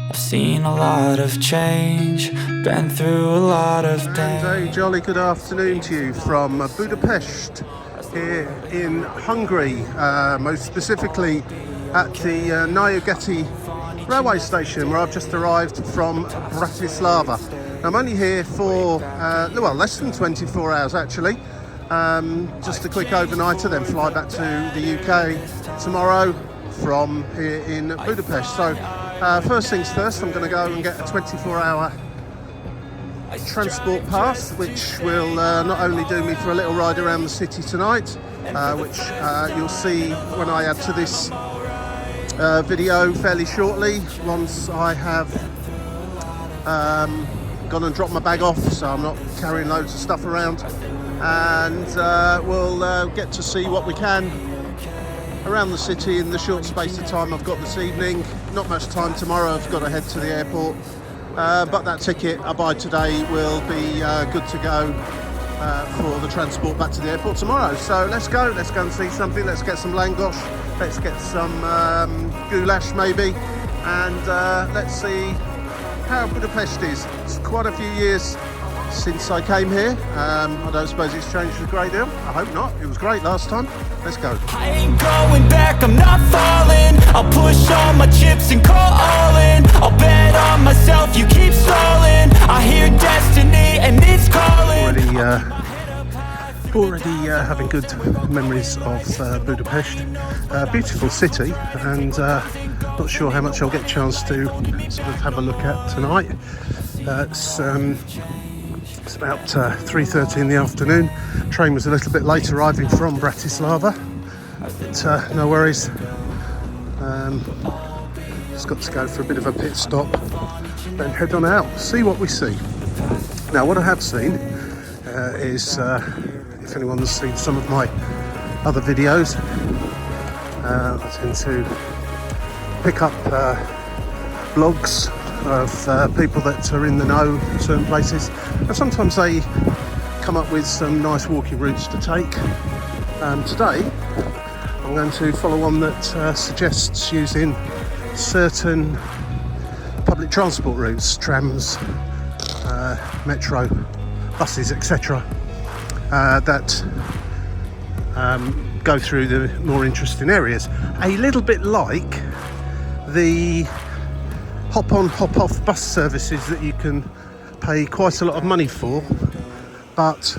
I've seen a lot of change, been through a lot of And a jolly good afternoon to you from Budapest here in Hungary, most specifically at the Nagygeti railway station, where I've just arrived from Bratislava. I'm only here for well, less than 24 hours actually. Just a quick overnighter, then fly back to the UK tomorrow from here in Budapest. So first things first, I'm going to go and get a 24-hour transport pass, which will not only do me for a little ride around the city tonight, which you'll see when I add to this video fairly shortly, once I have gone and dropped my bag off, so I'm not carrying loads of stuff around, and we'll get to see what we can around the city in the short space of time I've got this evening. Not much time tomorrow, I've got to head to the airport, but that ticket I buy today will be good to go for the transport back to the airport tomorrow. So let's go and see something. Let's get some langosh, let's get some goulash maybe, and let's see how Budapest is. It's quite a few years since I came here. I don't suppose it's changed a great deal. I hope not. It was great last time. Let's go. I ain't going back, I'm not falling. I'll push all my chips and call all in. I'll bet on myself, you keep stalling. I hear destiny and it's calling. Already having good memories of Budapest. Beautiful city, and not sure how much I'll get a chance to sort of have a look at tonight. It's about 3:30 in the afternoon. Train was a little bit late arriving from Bratislava, but no worries. Just got to go for a bit of a pit stop, then head on out, see what we see. Now, what I have seen is, if anyone's seen some of my other videos, I tend to pick up blogs of people that are in the know in certain places, and sometimes they come up with some nice walking routes to take. Today I'm going to follow one that suggests using certain public transport routes, trams, metro, buses, etc., that go through the more interesting areas. A little bit like the hop-on, hop-off bus services that you can pay quite a lot of money for, but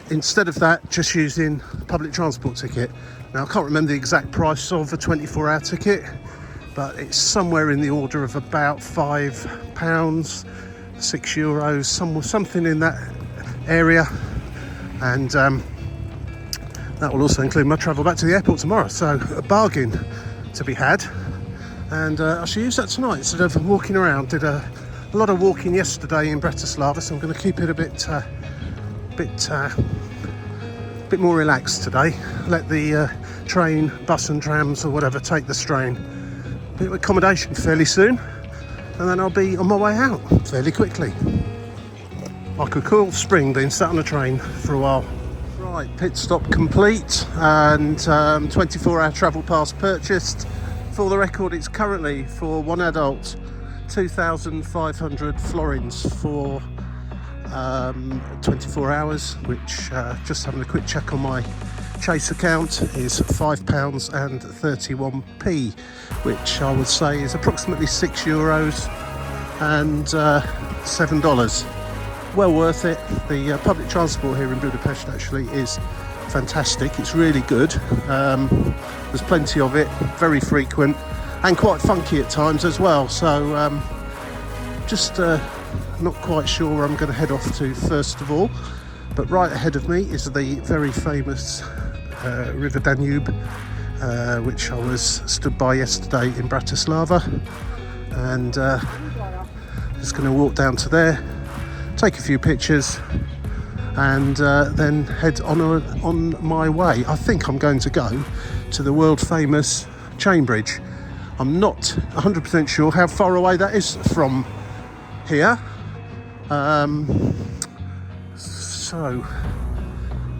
instead of that, just using a public transport ticket. Now, I can't remember the exact price of a 24-hour ticket, but it's somewhere in the order of about £5, €6, something in that area, and that will also include my travel back to the airport tomorrow. So a bargain to be had. And I shall use that tonight instead of walking around. Did a lot of walking yesterday in Bratislava, so I'm going to keep it a bit more relaxed today. Let the train, bus and trams or whatever take the strain. Bit of accommodation fairly soon, and then I'll be on my way out fairly quickly. Like a cool spring being sat on a train for a while. Right, pit stop complete, and 24-hour travel pass purchased. For the record, it's currently, for one adult, 2,500 florins for 24 hours, which, just having a quick check on my Chase account, is £5.31, which I would say is approximately €6 and $7. Well worth it. The public transport here in Budapest actually is fantastic. It's really good. There's plenty of it, very frequent, and quite funky at times as well. So just not quite sure where I'm going to head off to first of all, but right ahead of me is the very famous River Danube, which I was stood by yesterday in Bratislava, and just going to walk down to there, take a few pictures, and then head on my way. I think I'm going to go to the world famous chain bridge. I'm not 100% sure how far away that is from here, so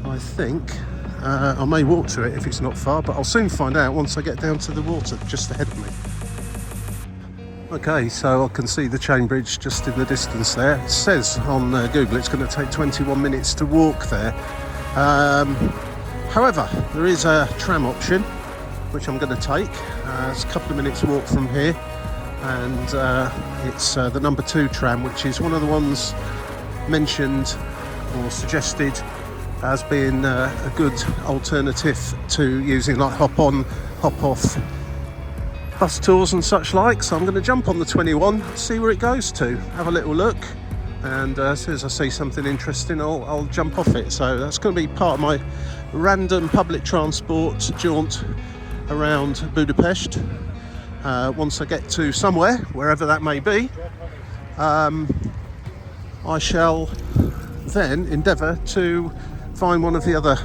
I think I may walk to it if it's not far, but I'll soon find out once I get down to the water just ahead of me. Okay, so I can see the chain bridge just in the distance there. It says on Google it's going to take 21 minutes to walk there. However, there is a tram option which I'm going to take. It's a couple of minutes walk from here, and it's the number 2 tram, which is one of the ones mentioned or suggested as being a good alternative to using like hop on, hop off bus tours and such like. So I'm going to jump on the 21, see where it goes to, have a little look, and as soon as I see something interesting I'll jump off it. So that's going to be part of my random public transport jaunt around Budapest. Once I get to somewhere, wherever that may be, I shall then endeavour to find one of the other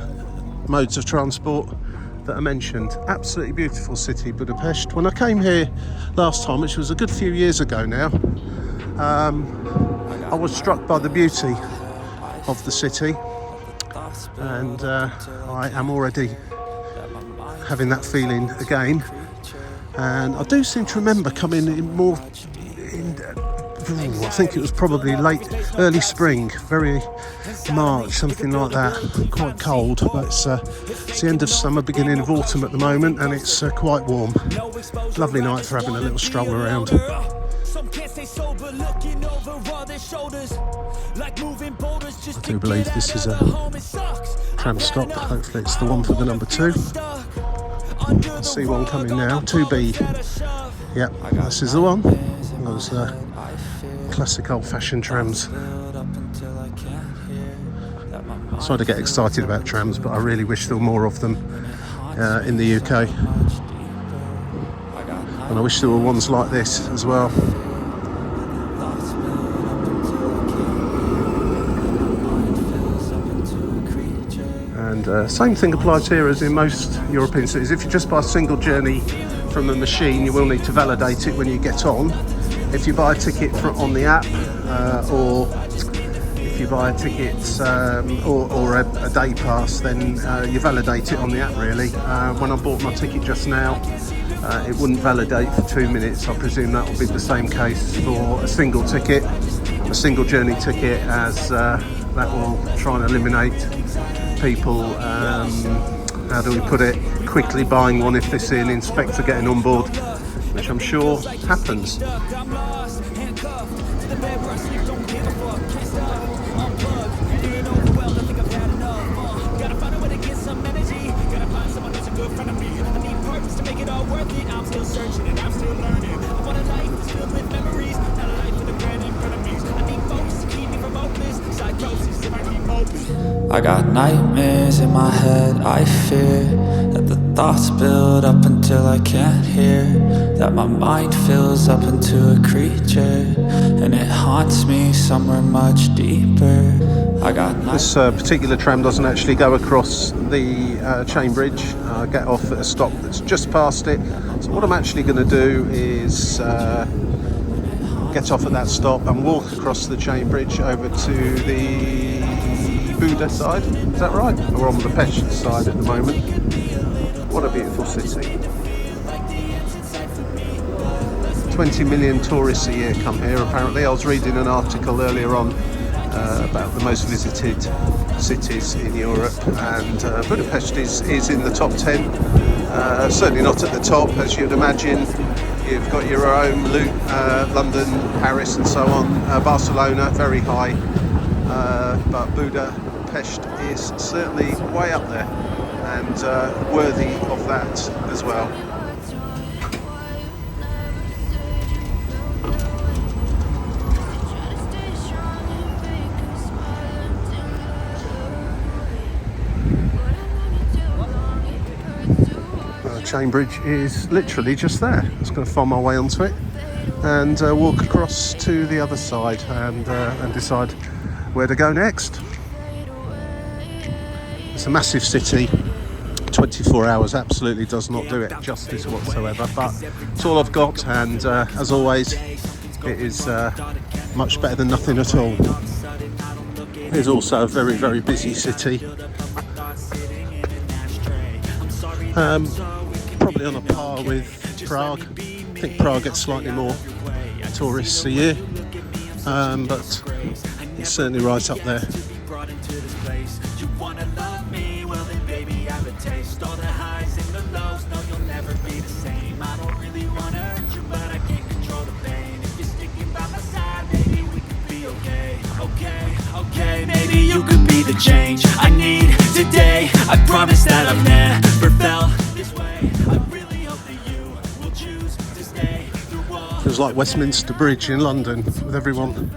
modes of transport that I mentioned. Absolutely beautiful city, Budapest. When I came here last time, which was a good few years ago now, I was struck by the beauty of the city, and I am already having that feeling again. And I do seem to remember coming in more in I think it was probably early spring, very March, something like that. Quite cold, but it's the end of summer, beginning of autumn at the moment, and it's quite warm. Lovely night for having a little stroll around. I do believe this is a tram stop. Hopefully it's the one for the number 2. I see one coming now, 2B. Yep, this is the one. Those classic old-fashioned trams. Sorry to get excited about trams, but I really wish there were more of them in the UK. And I wish there were ones like this as well. And same thing applies here as in most European cities. If you just buy a single journey from a machine, you will need to validate it when you get on. If you buy a ticket on the app, or if you buy a ticket or a day pass, then you validate it on the app really. When I bought my ticket just now, it wouldn't validate for 2 minutes. I presume that will be the same case for a single ticket, a single journey ticket, as that will try and eliminate people, how do we put it, quickly buying one if they see an inspector getting on board, which I'm sure happens. I got nightmares in my head, I fear that the thoughts build up until I can't hear, that my mind fills up into a creature, and it haunts me somewhere much deeper. I got This particular tram doesn't actually go across the chain bridge. I get off at a stop that's just past it. So what I'm actually going to do is get off at that stop and walk across the chain bridge over to the Buda side. Is that right? We're on the Pest side at the moment. What a beautiful city. 20 million tourists a year come here apparently. I was reading an article earlier on about the most visited cities in Europe, and Budapest is in the top 10. Certainly not at the top, as you'd imagine. You've got your own London, Paris and so on. Barcelona, very high. But Budapest is certainly way up there, and worthy of that as well. Chain bridge is literally just there. I'm just going to find my way onto it and walk across to the other side and decide where to go next. It's a massive city. 24 hours absolutely does not do it justice whatsoever, but it's all I've got, and as always it is much better than nothing at all. It's also a very, very busy city. Probably on a par with Prague. I think Prague gets slightly more tourists a year, but it's certainly right up there. Maybe you could be the change I need today. I promise that I've never felt this way. I really hope that you will choose to stay through all. Feels like Westminster Bridge in London, with everyone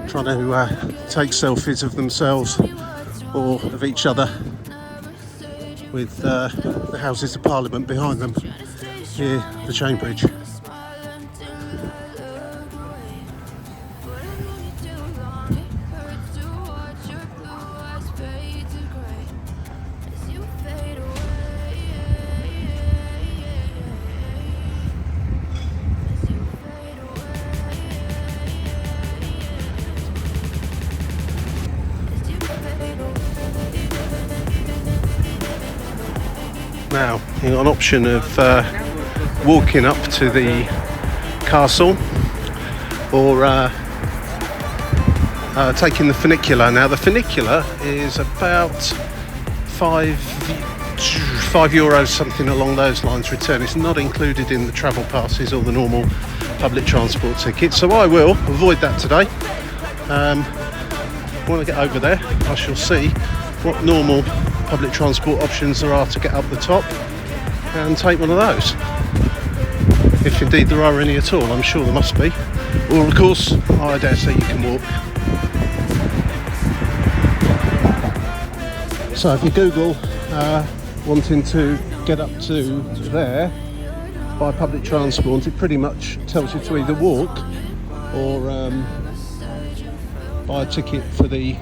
trying to take selfies of themselves or of each other, with the Houses of Parliament behind them. Here, the Chain Bridge. Now, you've got an option of walking up to the castle or taking the funicular. Now, the funicular is about €5, something along those lines, return. It's not included in the travel passes or the normal public transport tickets, so I will avoid that today. When I get over there, I shall see what normal public transport options there are to get up the top and take one of those, if indeed there are any at all. I'm sure there must be, or of course I dare say you can walk. So if you Google wanting to get up to there by public transport, it pretty much tells you to either walk or buy a ticket for the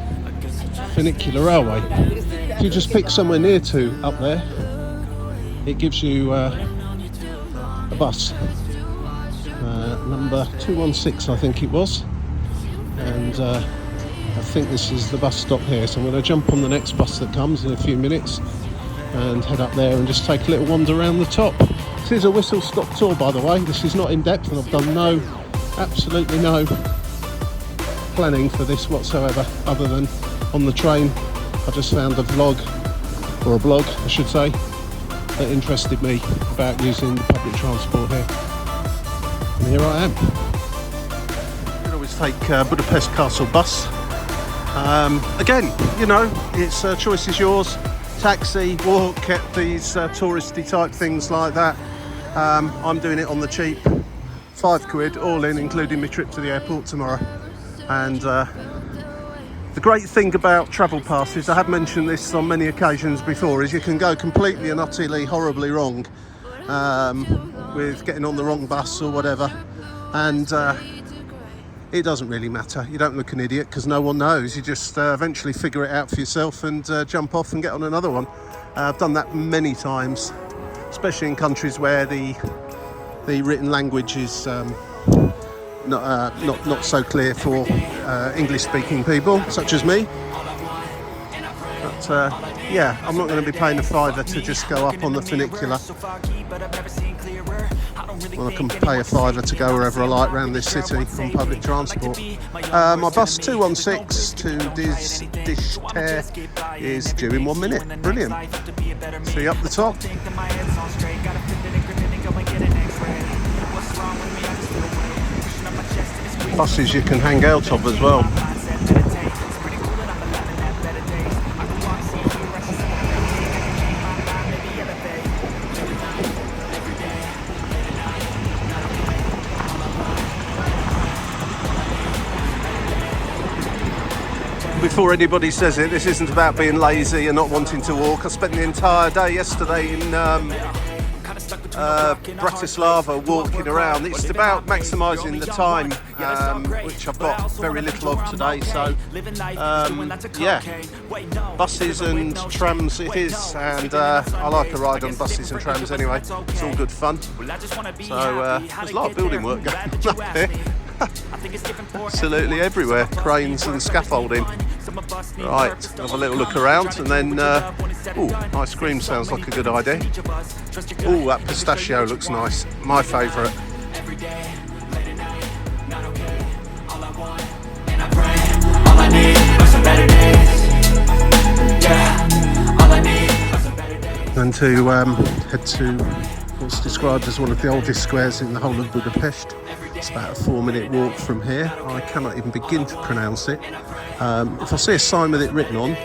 funicular railway. If you just pick somewhere near to up there, it gives you a bus, number 216 I think it was, and I think this is the bus stop here, so I'm going to jump on the next bus that comes in a few minutes and head up there and just take a little wander around the top. This is a whistle stop tour, by the way. This is not in depth, and I've done absolutely no planning for this whatsoever, other than on the train I just found a vlog, or a blog I should say, that interested me about using the public transport here. And here I am. You can always take Budapest Castle bus. Again, you know, it's choice is yours. Taxi, walk, get these touristy type things like that. I'm doing it on the cheap, £5 all in, including my trip to the airport tomorrow. And the great thing about travel passes, I have mentioned this on many occasions before, is you can go completely and utterly horribly wrong with getting on the wrong bus or whatever, and it doesn't really matter. You don't look an idiot because no one knows. You just eventually figure it out for yourself and jump off and get on another one. I've done that many times, especially in countries where the written language is not so clear for English-speaking people such as me. But yeah, I'm not going to be paying a £5 to just go up on the funicular. Well, I can pay a £5 to go wherever I like around this city on public transport. My bus 216 to Dischter is due in 1 minute. Brilliant. See you up the top. Buses you can hang out of as well. Before anybody says it, this isn't about being lazy and not wanting to walk. I spent the entire day yesterday in Bratislava walking around. It's about maximising the time, which I've got very little of today, so yeah, buses and trams it is, and I like a ride on buses and trams anyway. It's all good fun. So there's a lot of building work going on up here. Absolutely everywhere, cranes and scaffolding. Right, have a little look around, and then ice cream sounds like a good idea. That pistachio looks nice, my favourite. and to head to what's described as one of the oldest squares in the whole of Budapest. It's about a 4-minute walk from here. I cannot even begin to pronounce it. If I see a sign with it written on,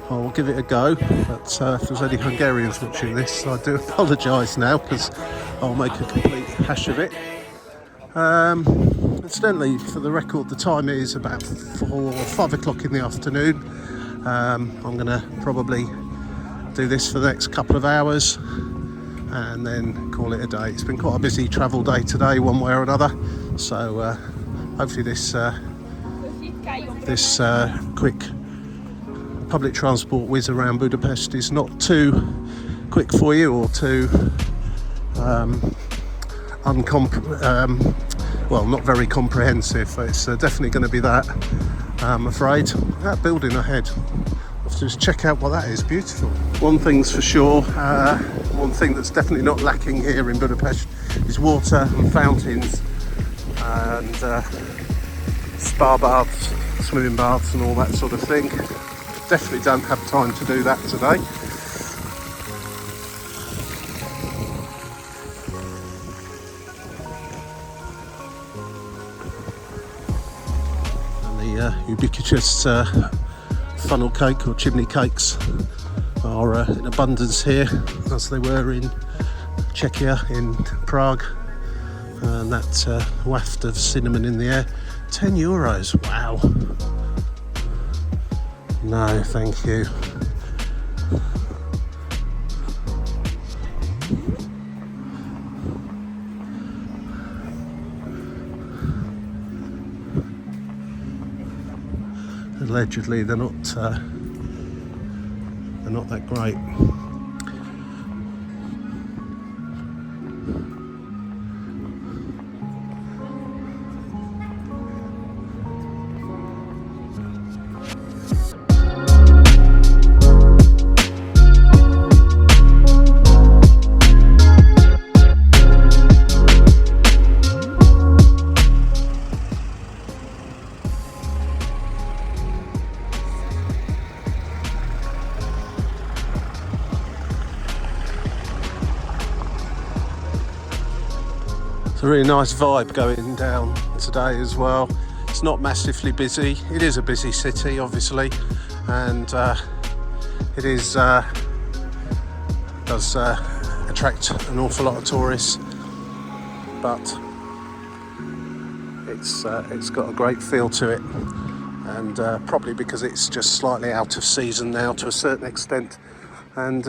I'll give it a go, but if there's any Hungarians watching this, I do apologise now, because I'll make a complete hash of it. Incidentally, for the record, the time is about 4 or 5 o'clock in the afternoon. I'm going to probably do this for the next couple of hours and then call it a day. It's been quite a busy travel day today, one way or another, so hopefully this quick public transport whiz around Budapest is not too quick for you or too not very comprehensive. It's definitely going to be that, I'm afraid. That building ahead, I'll have to just check out what that is. Beautiful. One thing's for sure, one thing that's definitely not lacking here in Budapest is water and fountains and spa baths, swimming baths and all that sort of thing. Definitely don't have time to do that today. Ubiquitous funnel cake or chimney cakes are in abundance here, as they were in Czechia, in Prague, and that waft of cinnamon in the air. €10, wow. No, thank you. Allegedly, they're not that great. It's a really nice vibe going down today as well. It's not massively busy. It is a busy city, obviously, and it is does attract an awful lot of tourists, but it's got a great feel to it, and probably because it's just slightly out of season now to a certain extent, and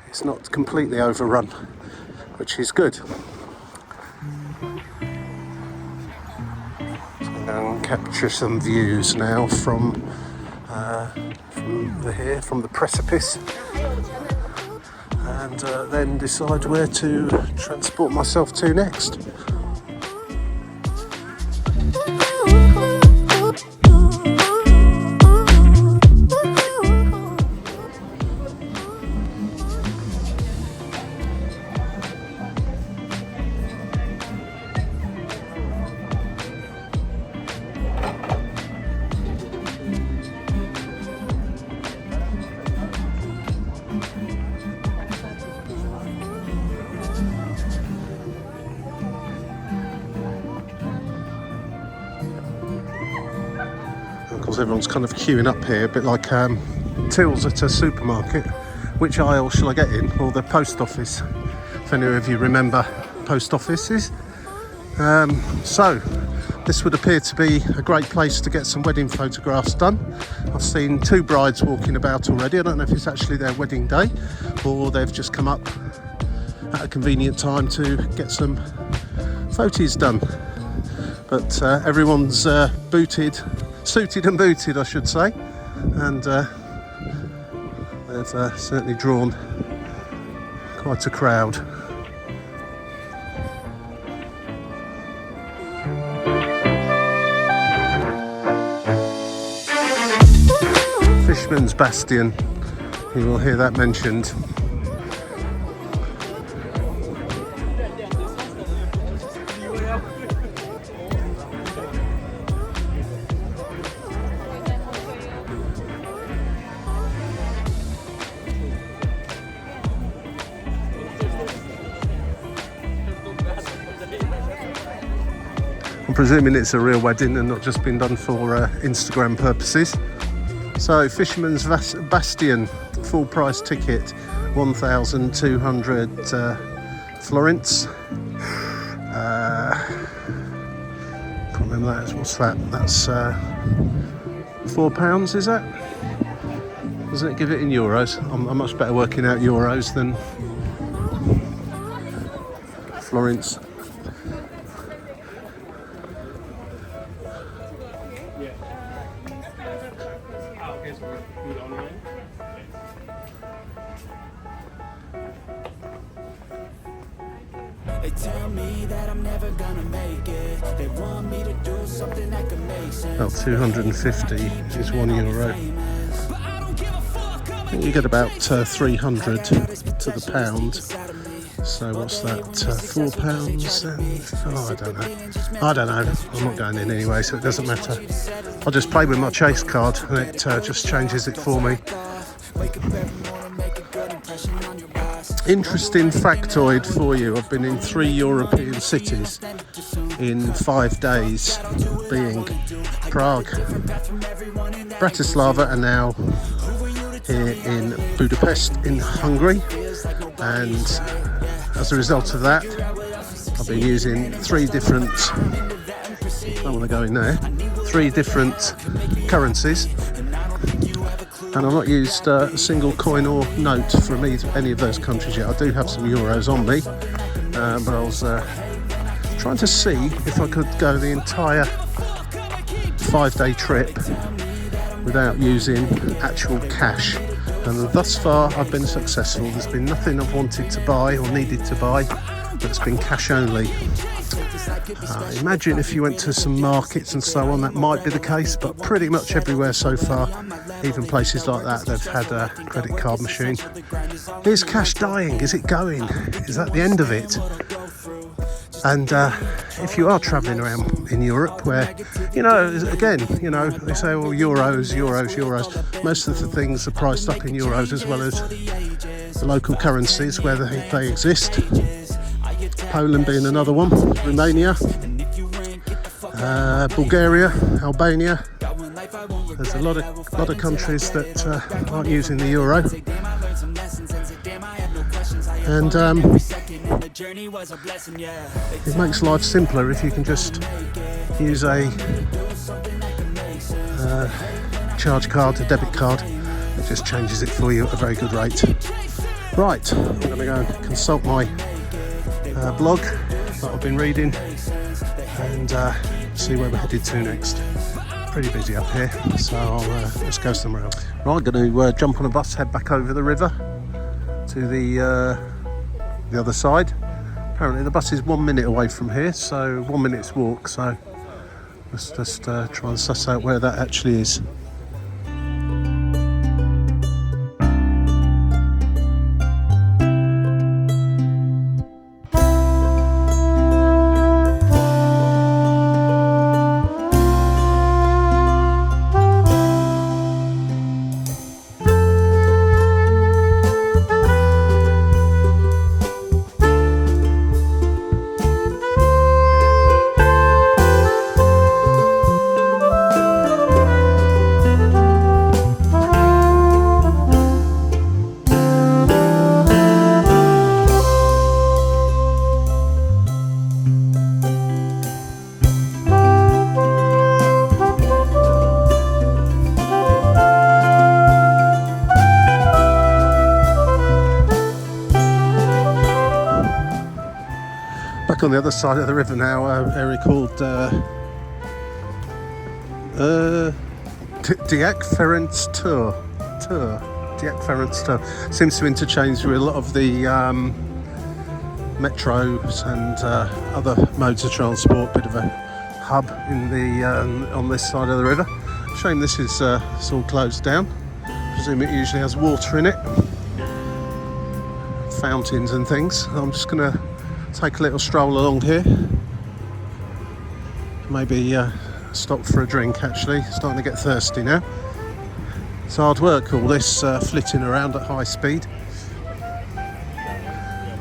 it's not completely overrun, which is good. So I'm going to capture some views now from the precipice, and then decide where to transport myself to next. Everyone's kind of queuing up here, a bit like tills at a supermarket. Which aisle shall I get in? Or the post office, if any of you remember post offices. So this would appear to be a great place to get some wedding photographs done. I've seen 2 brides walking about already. I don't know if it's actually their wedding day or they've just come up at a convenient time to get some photos done. But everyone's suited and booted, I should say, and they've certainly drawn quite a crowd. Fisherman's Bastion, you will hear that mentioned. I'm presuming it's a real wedding and not just been done for Instagram purposes. So Fisherman's Bastion, full price ticket, 1,200 florins. Can't remember that. What's that? That's £4, is that? Doesn't it give it in euros? I'm much better working out euros than florins. They tell me that I'm never gonna make it. They want me to do something that can make sense. About 250 is €1. I think you get about 300 to the pound. So what's that? £4 and I don't know. I'm not going in anyway, so it doesn't matter. I'll just play with my chase card and it just changes it for me. Interesting factoid for you. I've been in 3 European cities in 5 days, being Prague, Bratislava, and now here in Budapest in Hungary. And as a result of that, I've been using 3 different, I don't want to go in there, 3 different currencies. And I've not used a single coin or note from any of those countries yet. I do have some euros on me, but I was trying to see if I could go the entire 5-day trip without using actual cash. And thus far I've been successful. There's been nothing I've wanted to buy or needed to buy that's been cash only. Imagine if you went to some markets and so on, that might be the case, but pretty much everywhere so far, even places like that, they've had a credit card machine. Is cash dying? Is it going? Is that the end of it? And if you are travelling around in Europe where, again, they say, well, euros. Most of the things are priced up in euros as well as the local currencies where they exist. Poland being another one, Romania, Bulgaria, Albania. There's a lot of countries that aren't using the euro, and it makes life simpler if you can just use a charge card, a debit card. It just changes it for you at a very good rate. Right, I'm going to go and consult my blog that I've been reading and see where we're headed to next. Pretty busy up here, so let's go somewhere else. Right, I'm going to jump on a bus, head back over the river to the other side. Apparently the bus is 1 minute away from here, so 1 minute's walk, so let's just try and suss out where that actually is. On the other side of the river now, area called Diak Ferenc Tur. Seems to interchange with a lot of the metros and other modes of transport. Bit of a hub in the on this side of the river. Shame this is it's all closed down. I presume it usually has water in it, fountains and things. I'm just going to take a little stroll along here. Maybe stop for a drink actually. Starting to get thirsty now. It's hard work all this flitting around at high speed.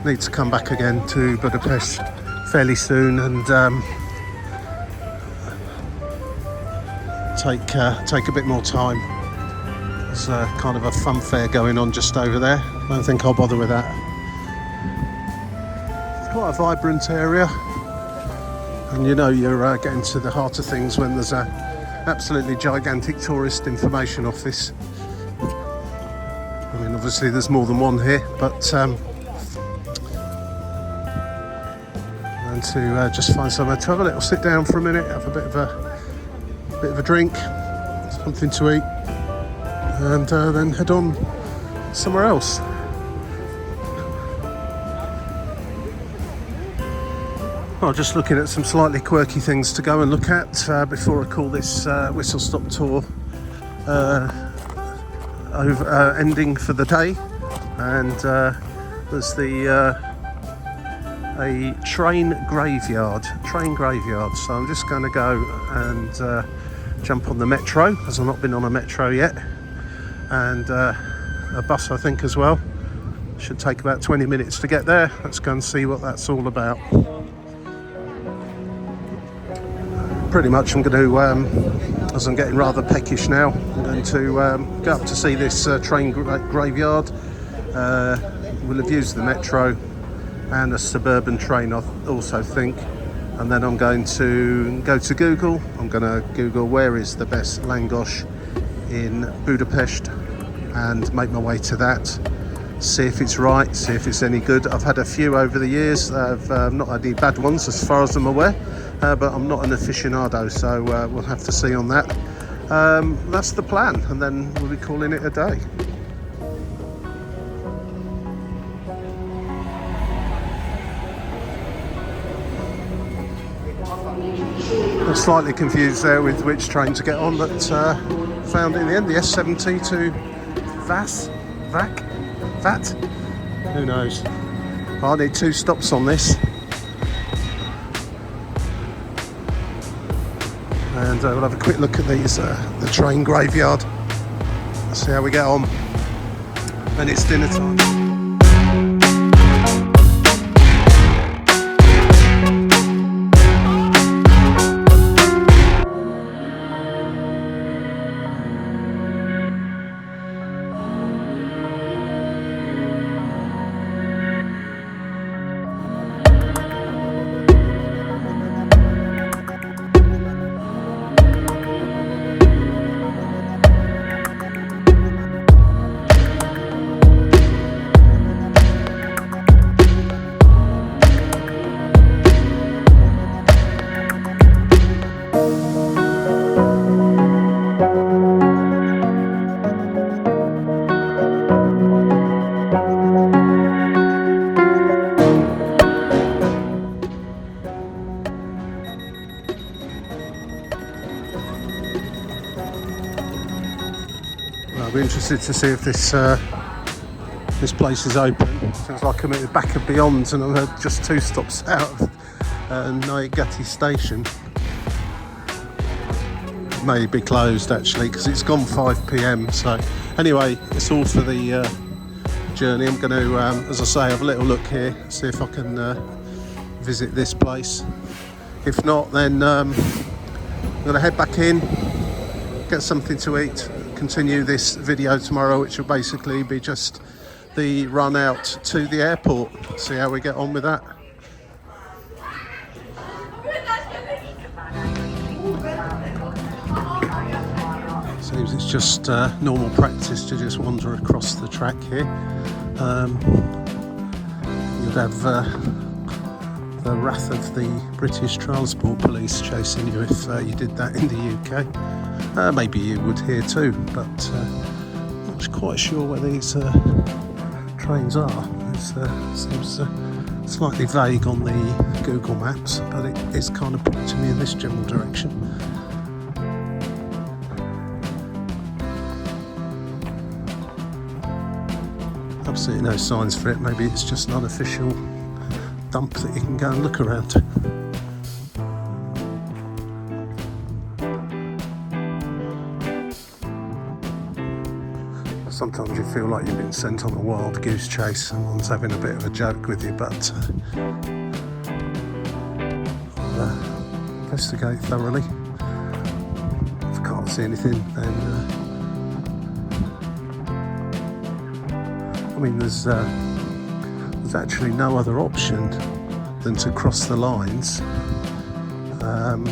Need to come back again to Budapest fairly soon and take a bit more time. There's kind of a fun fair going on just over there. I don't think I'll bother with that. It's quite a vibrant area, and you know you're getting to the heart of things when there's a absolutely gigantic tourist information office. I mean, obviously there's more than one here, but and to just find somewhere to have a little sit down for a minute, have a bit of a drink, something to eat, and then head on somewhere else. Well, just looking at some slightly quirky things to go and look at before I call this whistle stop tour ending for the day. And there's a train graveyard. So I'm just going to go and jump on the metro, as I've not been on a metro yet, and a bus I think as well. Should take about 20 minutes to get there. Let's go and see what that's all about. Pretty much I'm going to, as I'm getting rather peckish now, I'm going to go up to see this train graveyard. We'll have used the metro and a suburban train, I also think, and then I'm going to go to Google. I'm going to Google where is the best langos in Budapest and make my way to that, see if it's right, see if it's any good. I've had a few over the years. I've not had any bad ones as far as I'm aware, but I'm not an aficionado, so we'll have to see on that. That's the plan, and then we'll be calling it a day. I'm slightly confused there with which train to get on, but found it in the end, the S70 to Vat? Who knows? I need 2 stops on this. And we'll have a quick look at these, the train graveyard. See how we get on. Then it's dinner time. I'll be interested to see if this place is open. Sounds like I'm at the back of Beyond and I'm just 2 stops out of Naigati station. It may be closed actually because it's gone 5 p.m. So anyway, it's all for the journey. I'm going to, as I say, have a little look here, see if I can visit this place. If not, then I'm going to head back in, get something to eat, continue this video tomorrow, which will basically be just the run out to the airport. See how we get on with that. Seems it's just normal practice to just wander across the track here. You'd have the wrath of the British Transport Police chasing you if you did that in the UK. Maybe you would here too, but I'm not quite sure where these trains are. It seems slightly vague on the Google Maps, but it is kind of pointing me in this general direction. Absolutely no signs for it. Maybe it's just an unofficial dump that you can go and look around. Sometimes you feel like you've been sent on a wild goose chase. Someone's having a bit of a joke with you, but I'll investigate thoroughly. I've got see anything, then I mean, there's actually no other option than to cross the lines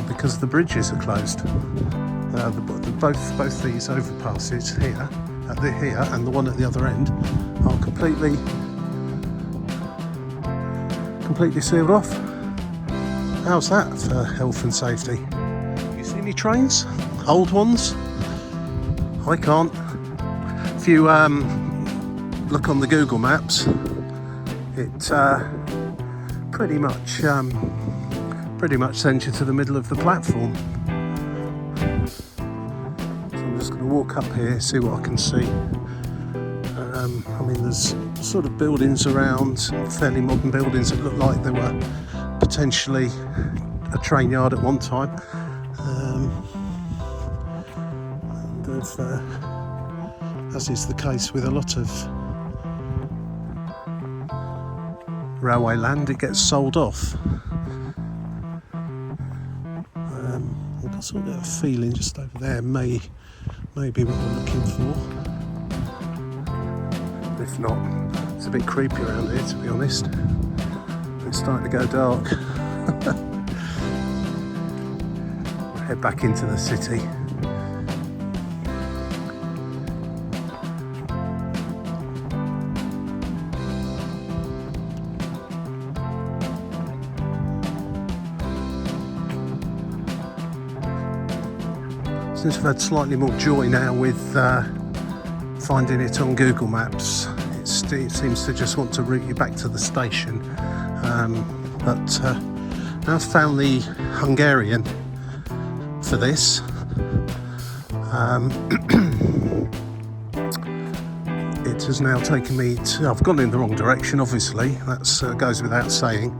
because the bridges are closed. Both these overpasses here, here and the one at the other end, are completely sealed off. How's that for health and safety? You see any trains? Old ones? I can't. If you look on the Google Maps, it pretty much sends you to the middle of the platform. So I'm just going to walk up here, see what I can see. I mean, there's sort of buildings around, fairly modern buildings that look like they were potentially a train yard at one time. As is the case with a lot of railway land, it gets sold off. I've got sort of a feeling just over there may be what we're looking for. If not, it's a bit creepy around here, to be honest. It's starting to go dark. We'll head back into the city. Since I've had slightly more joy now with finding it on Google Maps, it seems to just want to route you back to the station. But now I've found the Hungarian for this. It has now taken me to, I've gone in the wrong direction, obviously, that goes without saying,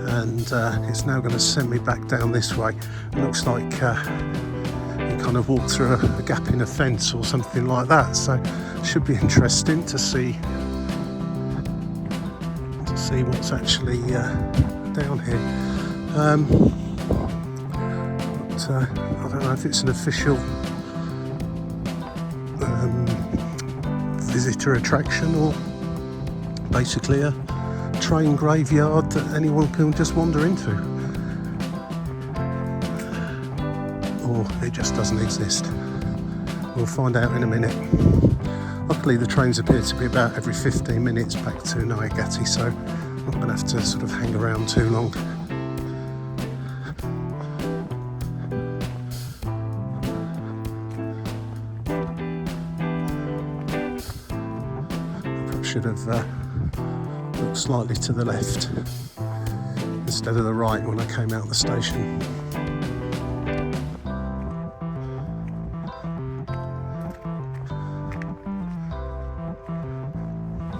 and it's now going to send me back down this way. It looks like kind of walk through a gap in a fence or something like that, so it should be interesting to see what's actually down here. But I don't know if it's an official visitor attraction or basically a train graveyard that anyone can just wander into. Or it just doesn't exist. We'll find out in a minute. Luckily the trains appear to be about every 15 minutes back to Naigati, so I'm not going to have to sort of hang around too long. I should have looked slightly to the left instead of the right when I came out of the station.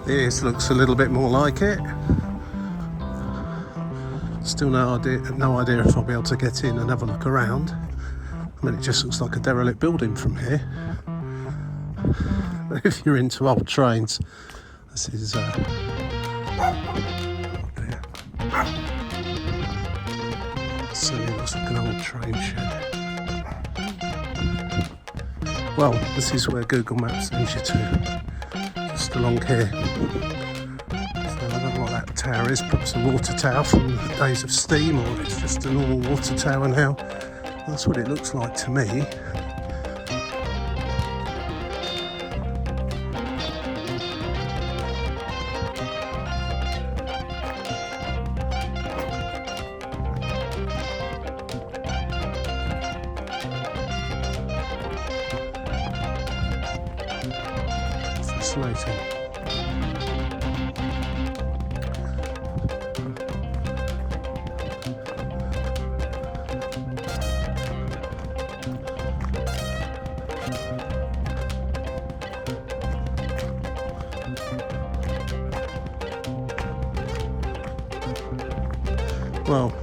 This looks a little bit more like it. Still no idea if I'll be able to get in and have a look around. I mean, it just looks like a derelict building from here. But if you're into old trains, this is oh dear. Certainly looks like an old train shed. Well, this is where Google Maps sends you to. Just along here. So I don't know what that tower is, perhaps a water tower from the days of steam, or it's just a normal water tower now. That's what it looks like to me. Fascinating. Well,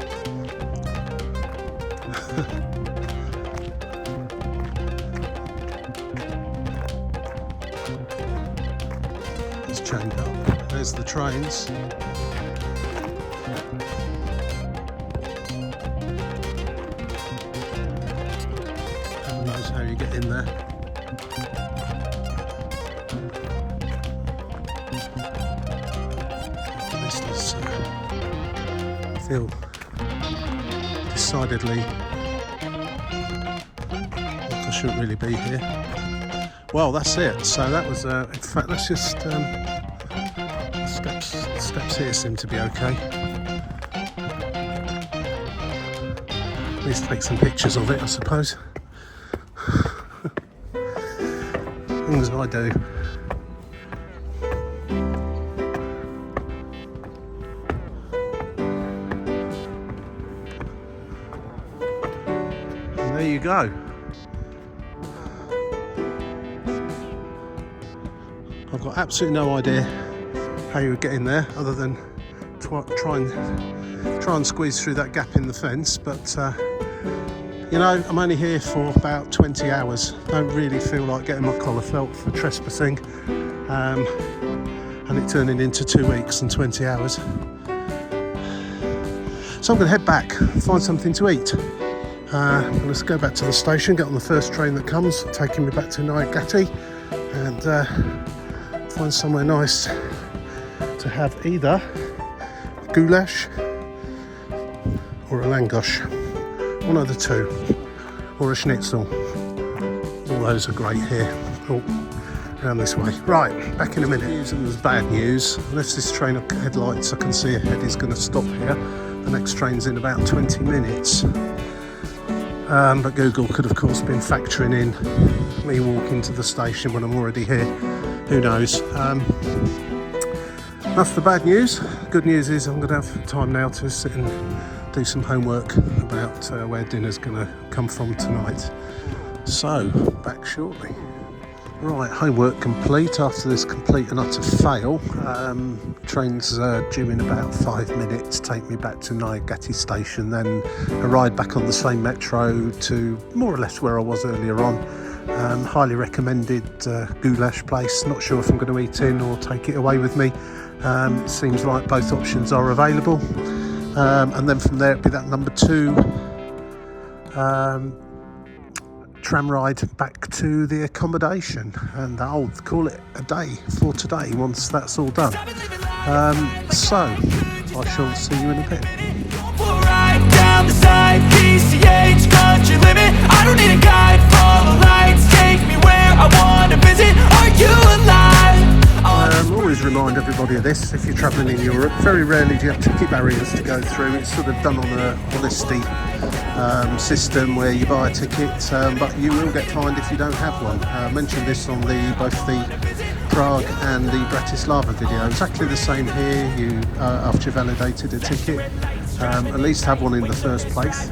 it's chained up. There's the trains. Who knows how you get in there. This does feel decidedly like I shouldn't really be here. Well, that's it. So that was, in fact, let's just, steps here seem to be okay. At least take some pictures of it, I suppose. Things I do. And there you go. I've got absolutely no idea how you would get in there other than try and squeeze through that gap in the fence, but you know, I'm only here for about 20 hours. Don't really feel like getting my collar felt for trespassing, and it turning into 2 weeks and 20 hours. So I'm going to head back, find something to eat. Let's go back to the station, get on the first train that comes, taking me back to Naiagatti, and find somewhere nice to have either goulash or a langosh, one of the two, or a schnitzel. All those are great here. Oh, around this way. Right, back in a minute. And there's bad news. Unless this train of headlights I can see ahead is going to stop here. The next train's in about 20 minutes. But Google could of course been factoring in me walking to the station when I'm already here. Who knows? That's the bad news. Good news is I'm going to have time now to sit and do some homework about where dinner's going to come from tonight. So, back shortly. Right, homework complete after this complete and utter fail. Train's due in about 5 minutes, take me back to Naiagatti station, then a ride back on the same metro to more or less where I was earlier on. Highly recommended goulash place. Not sure if I'm going to eat in or take it away with me. It seems like both options are available. And then from there it'd be that number 2 tram ride back to the accommodation, and I'll call it a day for today once that's all done. So I shall see you in a bit. Down the side, PCH country limit. I don't need a guide, follow lights, take me where I want to visit. Are you alive? Always remind everybody of this if you're travelling in Europe. Very rarely do you have ticket barriers to go through. It's sort of done on a honesty system where you buy a ticket, but you will get fined if you don't have one. I mentioned this on both the Prague and the Bratislava video. Exactly the same here. You after you've validated a ticket, at least have one in the first place.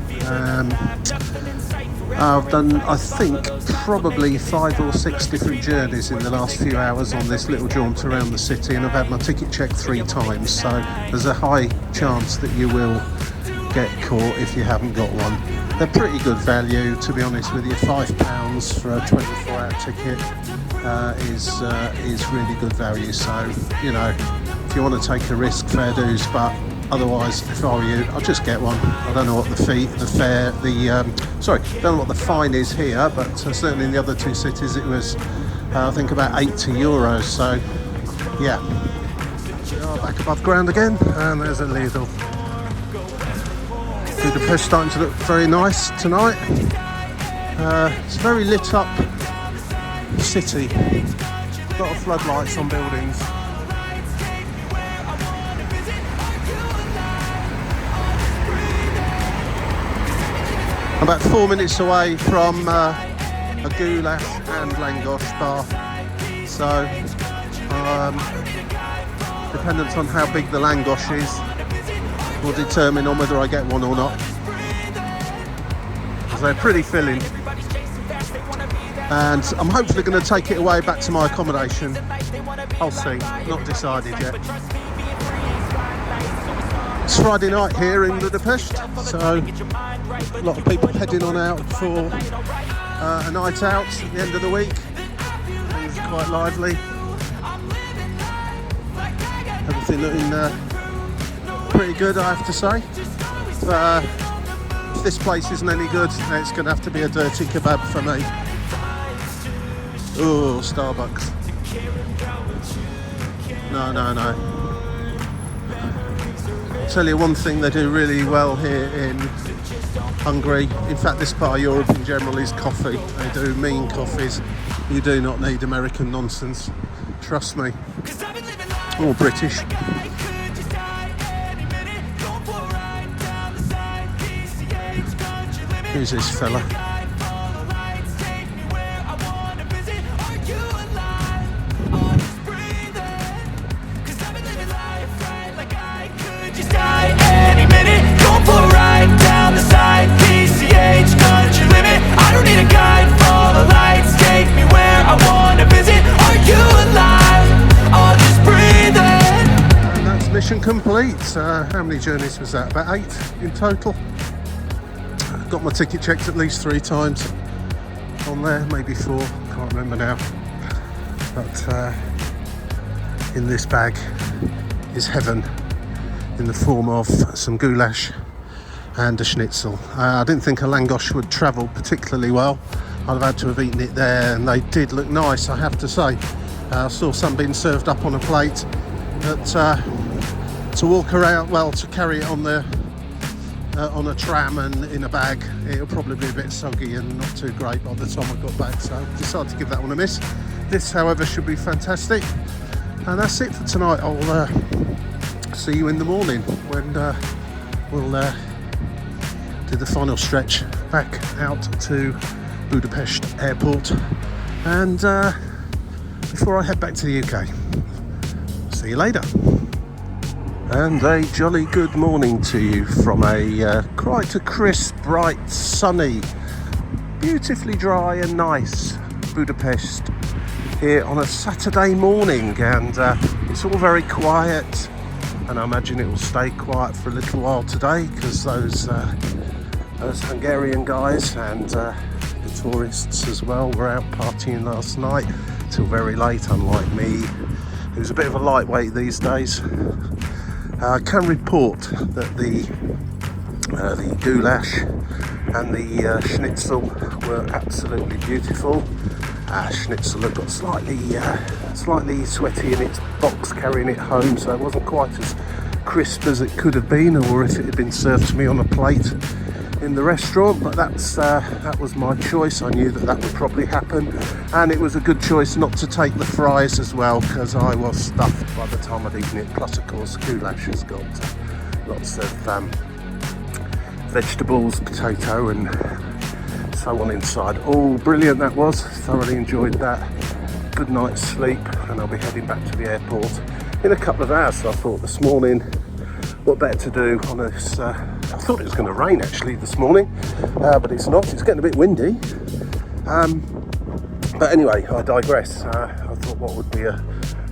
I've done, I think, probably 5 or 6 different journeys in the last few hours on this little jaunt around the city, and I've had my ticket checked 3 times, so there's a high chance that you will get caught if you haven't got one. They're pretty good value, to be honest with you. £5 for a 24-hour ticket is really good value, so, you know, if you want to take a risk, fair dues, but otherwise, if I were you, I'll just get one. I don't know what don't know what the fine is here, but certainly in the other 2 cities it was, I think, about €80. So, yeah. We are back above ground again, and there's a Lidl. Budapest starting to look very nice tonight. It's a very lit up city. A lot of floodlights on buildings. About 4 minutes away from a goulash and langosh bar, so dependent on how big the langosh is will determine on whether I get one or not, because they're pretty filling, and I'm hopefully going to take it away back to my accommodation. I'll see, not decided yet. It's Friday night here in Budapest, so a lot of people heading on out for a night out at the end of the week. Things are quite lively. Everything looking pretty good, I have to say. If this place isn't any good, then it's going to have to be a dirty kebab for me. Oh, Starbucks. No. I'll tell you one thing they do really well here in Hungary, in fact this part of Europe in general, is coffee. They do mean coffees. You do not need American nonsense, trust me. Or British. Who's this fella? Mission complete. How many journeys was that? About 8 in total. Got my ticket checked at least 3 times on there, maybe 4, can't remember now. But in this bag is heaven in the form of some goulash and a schnitzel. I didn't think a langosh would travel particularly well. I'd have had to have eaten it there, and they did look nice, I have to say. I saw some being served up on a plate, but to walk around, well, to carry it on the on a tram and in a bag, it'll probably be a bit soggy and not too great by the time I got back, so I decided to give that one a miss. This, however, should be fantastic. And that's it for tonight. I'll see you in the morning when we'll do the final stretch back out to Budapest airport, and before I head back to the UK. See you later. And a jolly good morning to you from a quite a crisp, bright, sunny, beautifully dry and nice Budapest here on a Saturday morning, and it's all very quiet, and I imagine it will stay quiet for a little while today because those Hungarian guys and the tourists as well were out partying last night till very late, unlike me, who's a bit of a lightweight these days. I can report that the goulash and the schnitzel were absolutely beautiful. Schnitzel had got slightly sweaty in its box carrying it home, so it wasn't quite as crisp as it could have been, or if it had been served to me on a plate in the restaurant, but that was my choice. I knew that would probably happen, and it was a good choice not to take the fries as well, because I was stuffed by the time I'd eaten it. Plus, of course, goulash has got lots of vegetables, potato and so on inside. Oh, brilliant that was. Thoroughly enjoyed that. Good night's sleep, and I'll be heading back to the airport in a couple of hours. So I thought this morning, what better to do on this, I thought it was going to rain actually this morning, but it's not. It's getting a bit windy. But anyway, I digress. I thought what would be a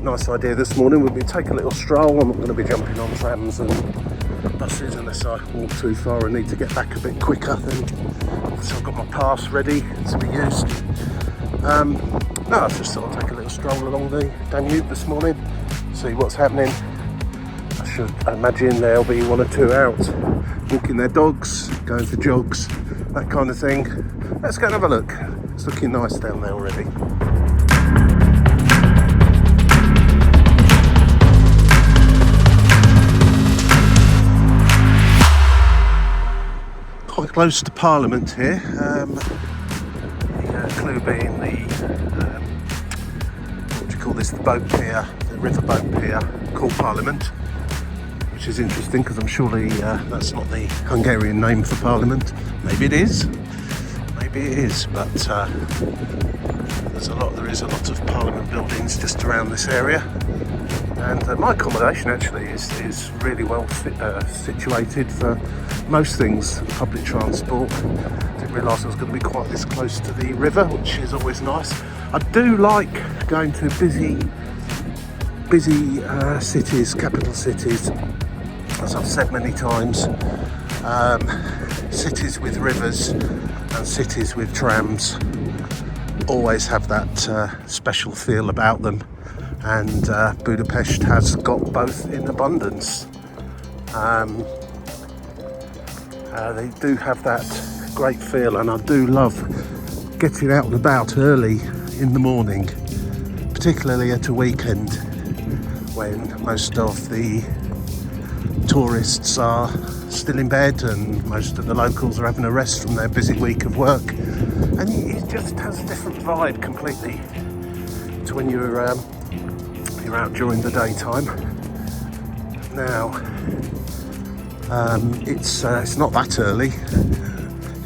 nice idea this morning would be to take a little stroll. I'm not going to be jumping on trams and buses unless I walk too far and need to get back a bit quicker. Then, so I've got my pass ready to be used. No, I just thought I'd take a little stroll along the Danube this morning, see what's happening. I should imagine there'll be 1 or 2 out walking their dogs, going for jogs, that kind of thing. Let's go and have a look. It's looking nice down there already. Quite close to Parliament here. The clue being what do you call this? The boat pier, the river boat pier called Parliament, which is interesting because I'm surely that's not the Hungarian name for Parliament. Maybe it is, but there is a lot of Parliament buildings just around this area, and my accommodation actually is really well situated for most things. Public transport. Didn't realise I was going to be quite this close to the river, which is always nice. I do like going to busy cities, capital cities, as I've said many times. Cities with rivers and cities with trams always have that special feel about them, and Budapest has got both in abundance. They do have that great feel, and I do love getting out and about early in the morning, particularly at a weekend when most of the tourists are still in bed and most of the locals are having a rest from their busy week of work. And it just has a different vibe completely to when you're out during the daytime. Now, it's not that early.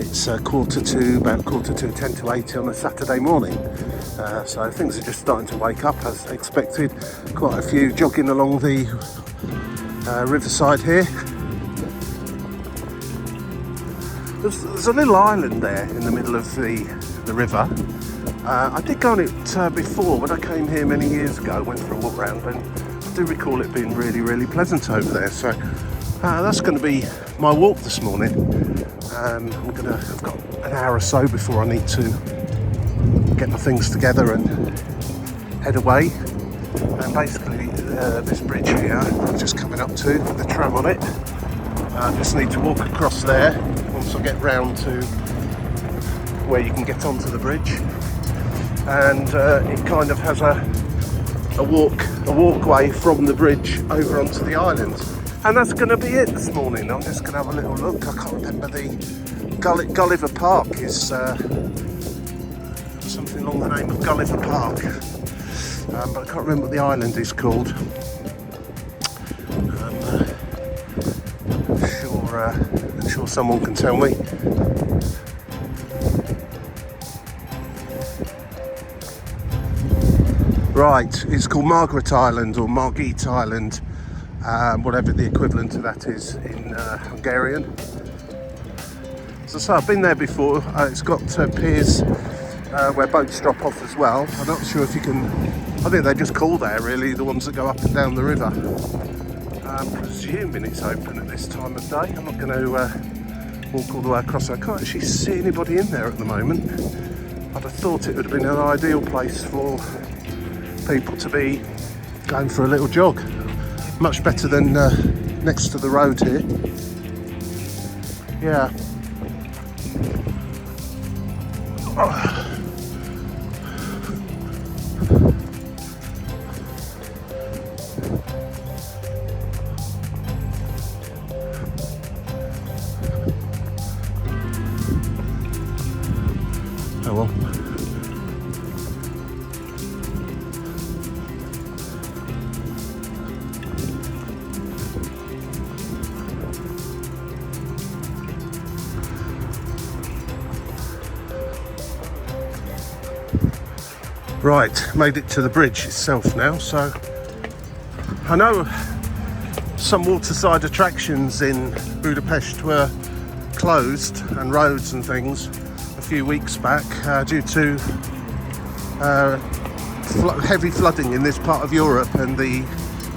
It's about quarter to 10 to 8 on a Saturday morning. So things are just starting to wake up as expected. Quite a few jogging along the riverside here. There's a little island there in the middle of the river. I did go on it before when I came here many years ago, went for a walk round, and I do recall it being really, really pleasant over there. So that's going to be my walk this morning. I've got an hour or so before I need to get my things together and head away. And basically this bridge here I'm just coming up to with the tram on it. I just need to walk across there once I get round to where you can get onto the bridge. And it kind of has a walkway from the bridge over onto the island. And that's going to be it this morning. I'm just going to have a little look. I can't remember the Gulliver Park is something along the name of Gulliver Park, but I can't remember what the island is called. I'm sure someone can tell me. Right, it's called Margaret Island or Margit Island. Whatever the equivalent to that is in Hungarian. So I've been there before. It's got piers where boats drop off as well. I'm not sure if you can. I think they're just called there really, the ones that go up and down the river. I'm presuming it's open at this time of day. I'm not going to walk all the way across. I can't actually see anybody in there at the moment. I'd have thought it would have been an ideal place for people to be going for a little jog. Much better than next to the road here. Yeah. Oh well. Right, made it to the bridge itself now. So I know some waterside attractions in Budapest were closed and roads and things a few weeks back due to heavy flooding in this part of Europe and the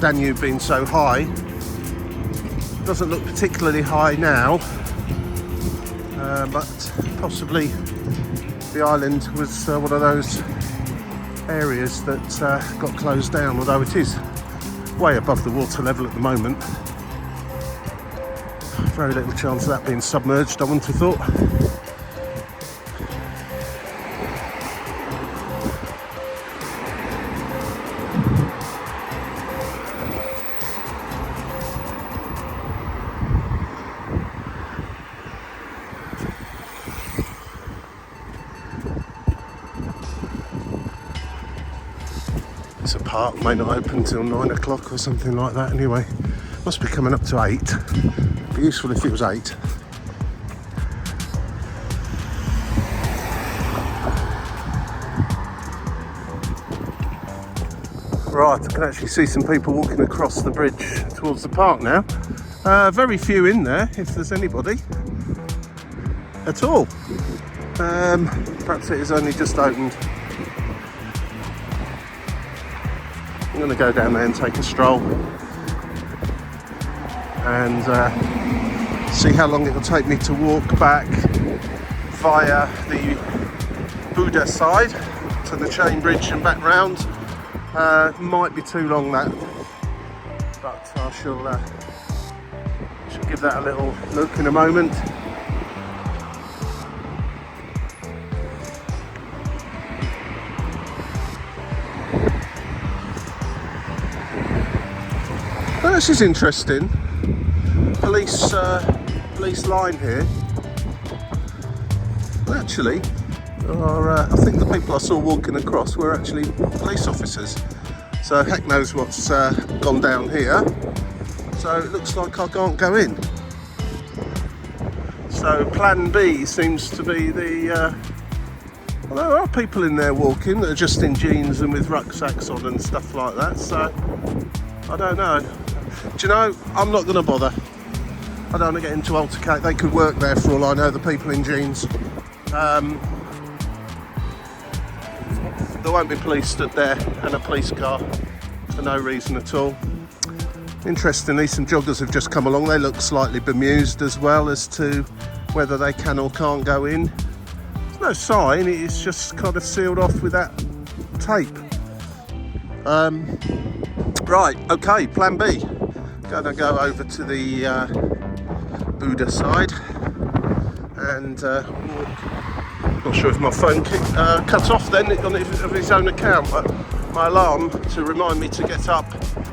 Danube being so high. Doesn't look particularly high now, but possibly the island was one of those areas that got closed down, although it is way above the water level at the moment. Very little chance of that being submerged, I wouldn't have thought. It's a park, may not open till 9 o'clock or something like that anyway. Must be coming up to 8. Be useful if it was 8. Right, I can actually see some people walking across the bridge towards the park now. Very few in there, if there's anybody at all. Perhaps it is only just opened. I'm going to go down there and take a stroll and see how long it will take me to walk back via the Buda side to the chain bridge and back round. Might be too long that, but I shall give that a little look in a moment. This is interesting. Police line here. Actually, I think the people I saw walking across were actually police officers. So heck knows what's gone down here. So it looks like I can't go in. So plan B seems to be the... well, there are people in there walking that are just in jeans and with rucksacks on and stuff like that. So I don't know. Do you know, I'm not going to bother. I don't want to get into altercate. They could work there for all I know, the people in jeans. There won't be police stood there and a police car for no reason at all. Interestingly, some joggers have just come along. They look slightly bemused as well as to whether they can or can't go in. There's no sign, it's just kind of sealed off with that tape. Right, okay, plan B. Gonna go over to the Buda side and walk. Not sure if my phone cut off then of its own account, but my alarm to remind me to get up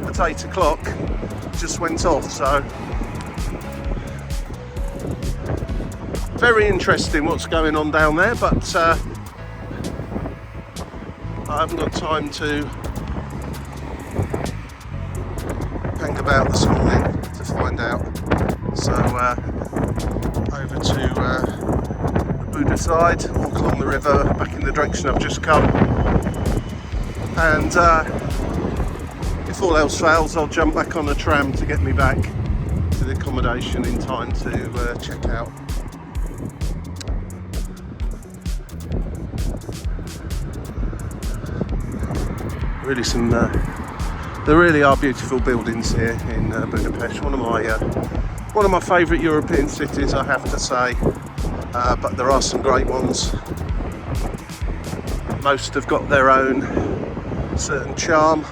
at 8 o'clock just went off, so very interesting what's going on down there, but I haven't got time to hang about this morning to find out. So over to the Buda side, walk along the river back in the direction I've just come, and if all else fails I'll jump back on a tram to get me back to the accommodation in time to check out. Really there really are beautiful buildings here in Budapest. One of my favourite European cities, I have to say, but there are some great ones. Most have got their own certain charm.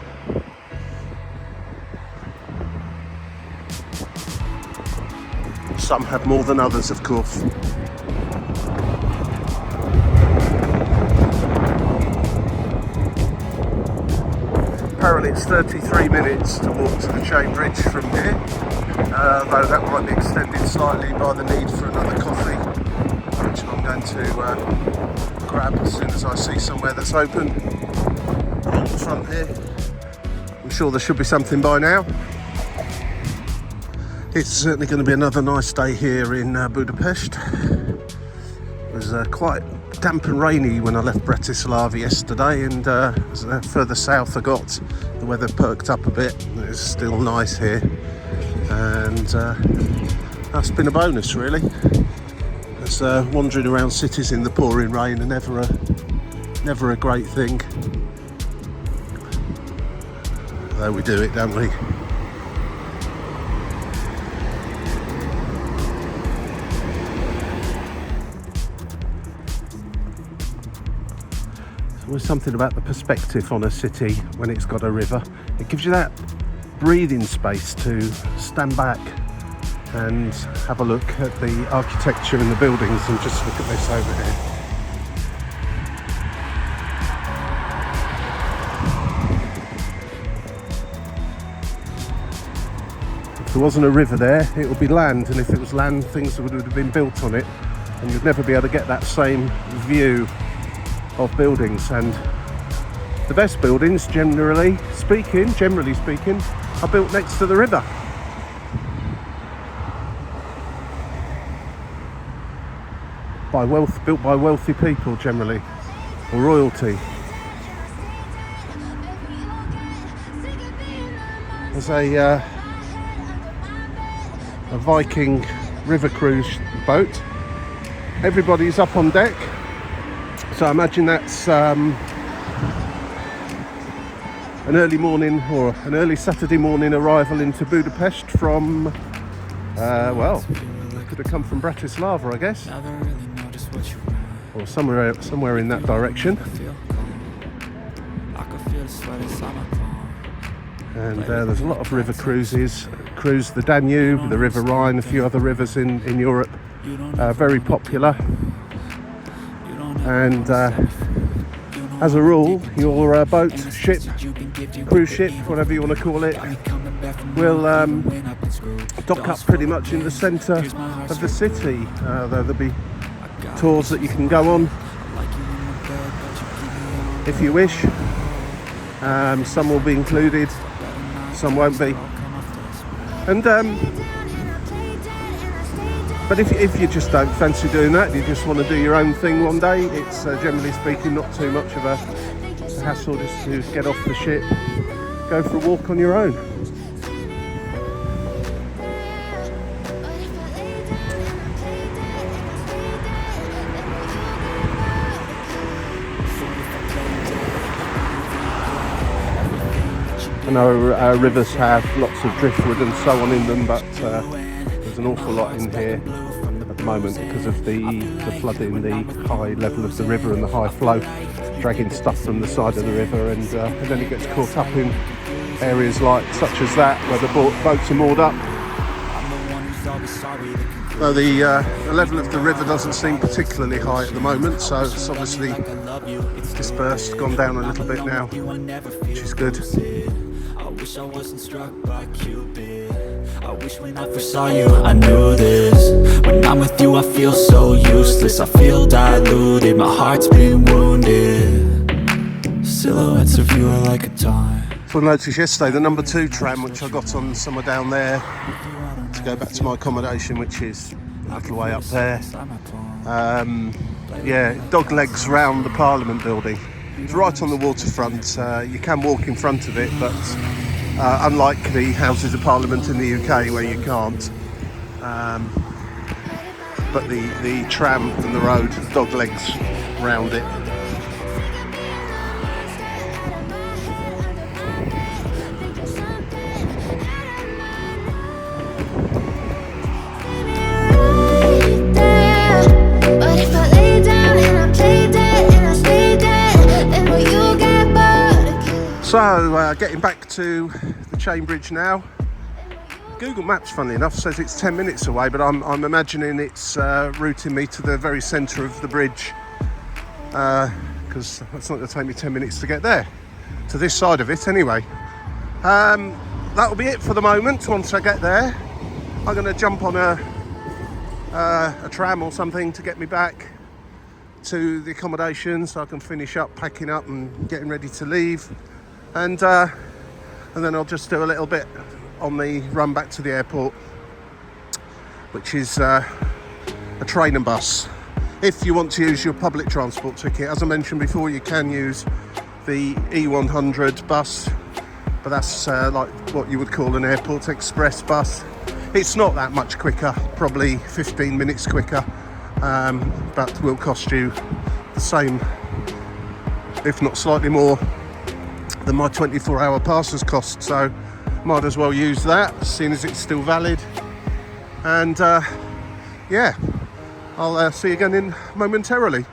Some have more than others, of course. Apparently it's 33 minutes to walk to the chain bridge from here, though that might be extended slightly by the need for another coffee, which I'm going to grab as soon as I see somewhere that's open along the front here. I'm sure there should be something by now. It's certainly going to be another nice day here in Budapest. It was quite damp and rainy when I left Bratislava yesterday, and further south I got, the weather perked up a bit. It's still nice here, and that's been a bonus really. As wandering around cities in the pouring rain are never a great thing, though we do it, don't we? There's something about the perspective on a city when it's got a river. It gives you that breathing space to stand back and have a look at the architecture and the buildings, and just look at this over here. If there wasn't a river there, it would be land, and if it was land, things would have been built on it, and you'd never be able to get that same view of buildings. And the best buildings, generally speaking, are built next to the river. Built by wealthy people generally, or royalty. There's a Viking river cruise boat. Everybody's up on deck. So I imagine that's an early morning or an early Saturday morning arrival into Budapest from, well, could have come from Bratislava, I guess, or somewhere in that direction. And there's a lot of river cruises. Cruise the Danube, the River Rhine, a few other rivers in Europe, very popular. And as a rule, your boat, ship, cruise ship, whatever you want to call it, will dock up pretty much in the centre of the city. There'll be tours that you can go on if you wish. Some will be included, some won't be. And but if you just don't fancy doing that, you just want to do your own thing one day, it's generally speaking not too much of a hassle just to get off the ship, go for a walk on your own. I know rivers have lots of driftwood and so on in them, but there's an awful lot in here at the moment because of the flooding, the high level of the river and the high flow, dragging stuff from the side of the river, and then it gets caught up in areas such as that where the boats are moored up. Well, the level of the river doesn't seem particularly high at the moment, so it's obviously dispersed, gone down a little bit now, which is good. I wish I wasn't struck by Cupid. I wish when I first saw you I knew this. When I'm with you I feel so useless. I feel diluted, my heart's been wounded. Silhouettes of you are like a time. So I noticed yesterday the number 2 tram, which I got on somewhere down there to go back to my accommodation, which is a little way up there. Yeah, dog legs round the Parliament building. It's right on the waterfront. You can walk in front of it, but unlike the Houses of Parliament in the UK where you can't, but the tram and the road, dog legs round it. So, getting back to the chain bridge now. Google Maps, funnily enough, says it's 10 minutes away, but I'm imagining it's routing me to the very centre of the bridge, because it's not going to take me 10 minutes to get there, to this side of it anyway. That'll be it for the moment. Once I get there, I'm going to jump on a tram or something to get me back to the accommodation so I can finish up packing up and getting ready to leave. And then I'll just do a little bit on the run back to the airport, which is a train and bus. If you want to use your public transport ticket, as I mentioned before, you can use the E100 bus, but that's like what you would call an airport express bus. It's not that much quicker, probably 15 minutes quicker, but will cost you the same, if not slightly more, than my 24-hour pass has cost, so might as well use that, seeing as it's still valid. And yeah, I'll see you again momentarily.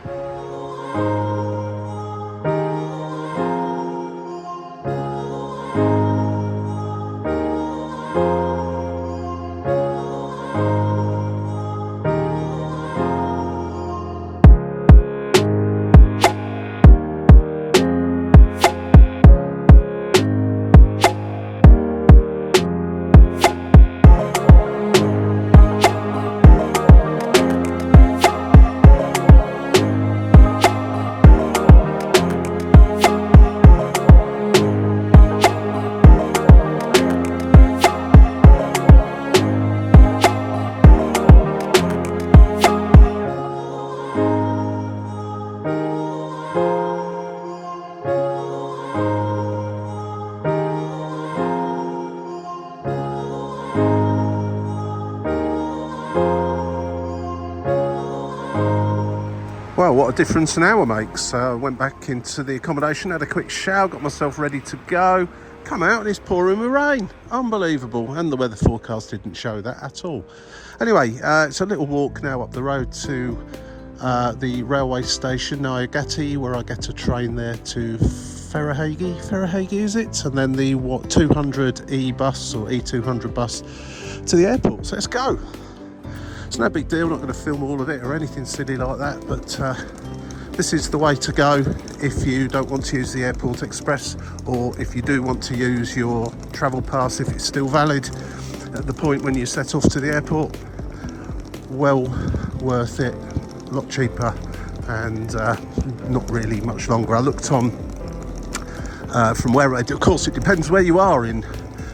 Well, what a difference an hour makes. I went back into the accommodation, had a quick shower, got myself ready to go. Come out and it's pouring with rain. Unbelievable. And the weather forecast didn't show that at all. Anyway, it's a little walk now up the road to the railway station, Nyagati, where I get a train there to Ferahagi is it? And then the 200E bus or E200 bus to the airport. So let's go. It's no big deal, not going to film all of it or anything silly like that, but this is the way to go if you don't want to use the Airport Express, or if you do want to use your travel pass if it's still valid at the point when you set off to the airport. Well worth it, a lot cheaper, and not really much longer. I looked on from where I do. Of course, it depends where you are in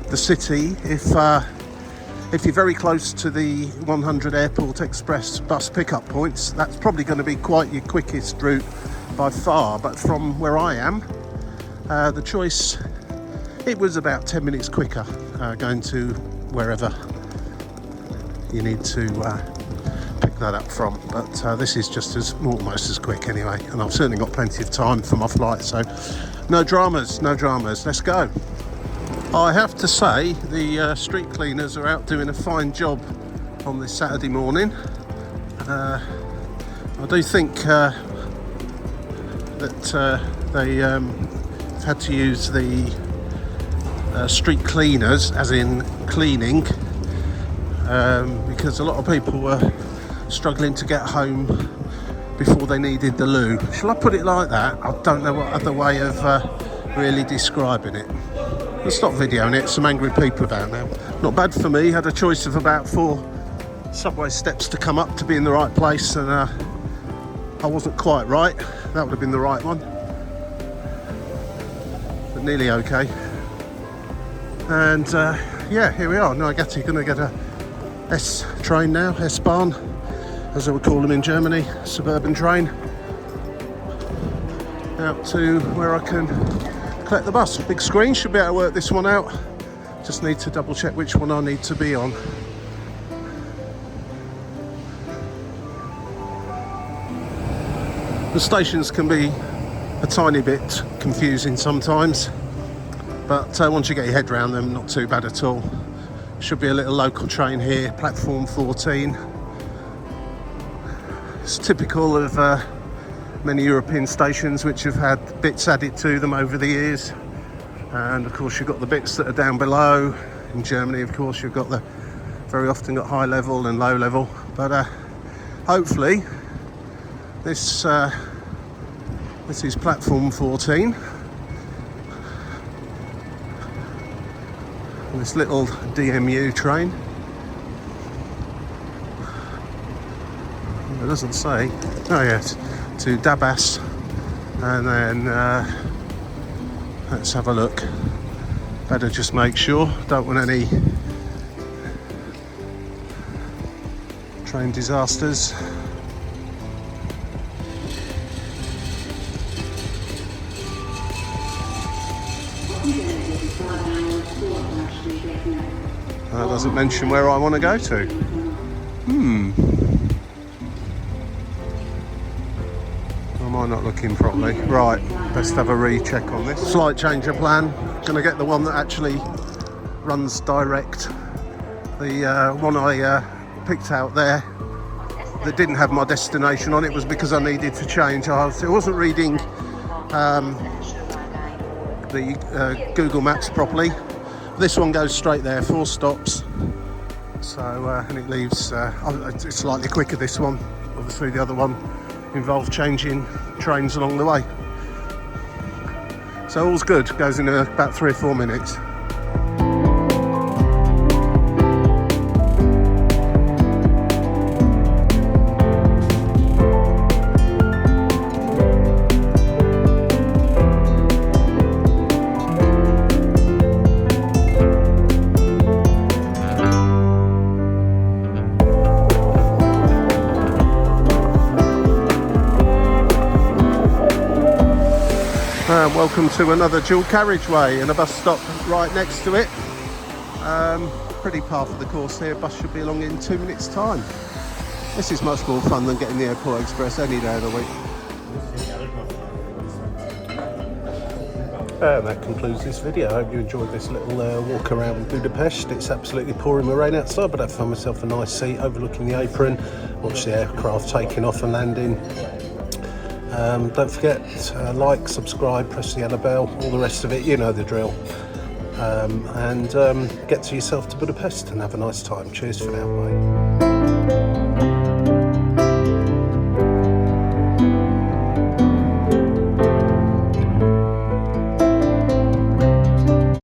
the city. If you're very close to the 100 Airport Express bus pickup points, that's probably going to be quite your quickest route by far. But from where I am, the choice, it was about 10 minutes quicker going to wherever you need to pick that up from. But this is just almost as quick anyway, and I've certainly got plenty of time for my flight, so no dramas, no dramas. Let's go. I have to say, the street cleaners are out doing a fine job on this Saturday morning. I do think that they had to use the street cleaners, as in cleaning, because a lot of people were struggling to get home before they needed the loo. Shall I put it like that? I don't know what other way of really describing it. Let's stop videoing it. Some angry people about now. Not bad for me. Had a choice of about 4 subway steps to come up to be in the right place, and I wasn't quite right. That would have been the right one, but nearly okay. And yeah, here we are. Now I get to gonna get a S train now, S-Bahn, as I would call them in Germany, suburban train, out to where I can collect the bus. Big screen, should be able to work this one out. Just need to double check which one I need to be on. The stations can be a tiny bit confusing sometimes, but once you get your head around them, not too bad at all. Should be a little local train here, platform 14. It's typical of many European stations which have had bits added to them over the years, and of course you've got the bits that are down below. In Germany, of course, you've got very often got high level and low level, but hopefully this is platform 14, this little DMU train. It doesn't say. Oh yes, to Budapest, and then let's have a look. Better just make sure. Don't want any train disasters. That doesn't mention where I want to go to. Am I not looking properly? Right, best have a recheck on this. Slight change of plan. Gonna get the one that actually runs direct. The one I picked out there that didn't have my destination on it was because I needed to change. It wasn't reading the Google Maps properly. This one goes straight there, 4 stops. So and it leaves. It's slightly quicker, this one. Obviously, the other one involved changing trains along the way. So all's good. Goes in about 3 or 4 minutes. Welcome to another dual carriageway and a bus stop right next to it. Pretty part of the course here. Bus should be along in 2 minutes time. This is much more fun than getting the Airport Express any day of the week. And that concludes this video. I hope you enjoyed this little walk around Budapest. It's absolutely pouring with rain outside, but I found myself a nice seat overlooking the apron, watch the aircraft taking off and landing. Don't forget, like, subscribe, press the yellow bell, all the rest of it, you know the drill. And get to yourself to Budapest and have a nice time. Cheers for now, bye.